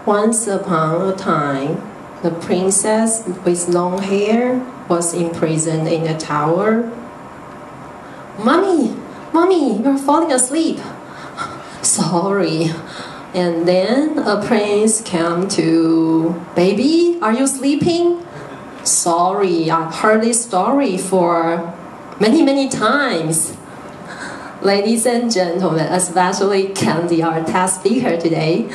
Once upon a time, the princess with long hair was imprisoned in a tower. Mommy, Mommy, you're falling asleep. Sorry. And then a prince came to, Baby, are you sleeping? Sorry, I've heard this story for many times. Ladies and gentlemen, especially Candy, our test speaker today,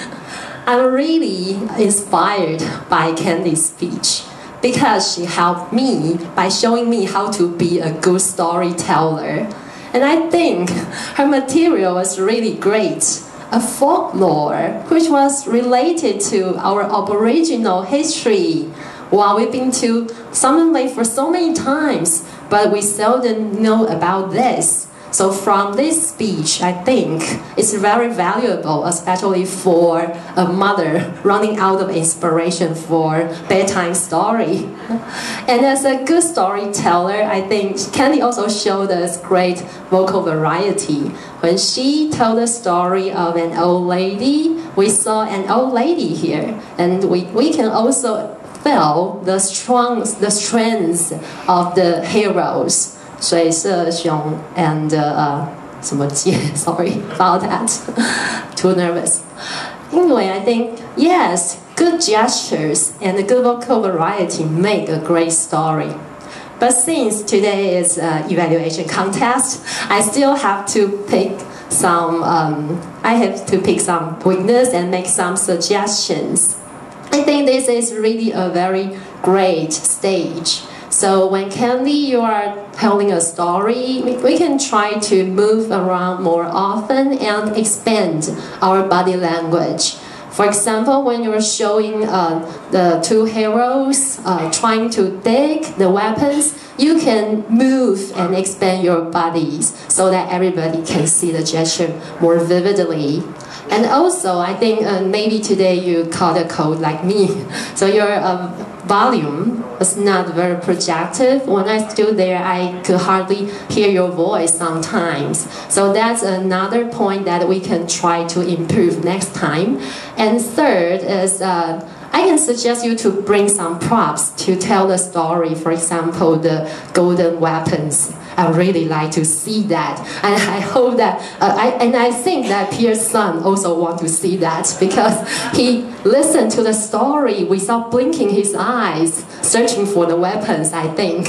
I'm really inspired by Candy's speech because she helped me by showing me how to be a good storyteller. And I think her material was really great. A folklore which was related to our Aboriginal history. Wow, we've been to Salmon Lake for so many times, but we seldom know about this. So from this speech, I think it's very valuable, especially for a mother running out of inspiration for bedtime story. And as a good storyteller, I think Candy also showed us great vocal variety. When she told the story of an old lady, we saw an old lady here, and we can also feel the strengths of the heroes. 水社熊 and 什么界 sorry about that. Too nervous. Anyway, I think yes, good gestures and a good vocal variety make a great story. But since today is an evaluation contest, I still have to pick some. I have to pick some weakness and make some suggestions. I think this is really a very great stage. So when Candy, you are telling a story, we can try to move around more often and expand our body language. For example, when you're showing the two heroes trying to dig the weapons, you can move and expand your bodies so that everybody can see the gesture more vividly. And also, I think maybe today you caught a cold like me, so your volume was not very projective. When I stood there, I could hardly hear your voice sometimes. So that's another point that we can try to improve next time. And third is, I can suggest you to bring some props to tell the story. For example, the golden weapons. I really like to see that, and I hope that, I think that Pierre's son also want to see that because he listened to the story without blinking his eyes, searching for the weapons. I think.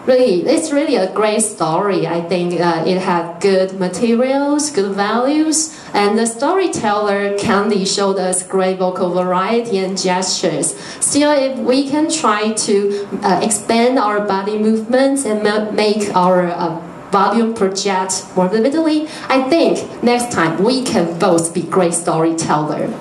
Really, it's really a great story. I think it had good materials, good values, and the storyteller Candy showed us great vocal variety and gestures. Still, if we can try to expand our body movements and make our volume project more vividly, I think next time we can both be great storyteller.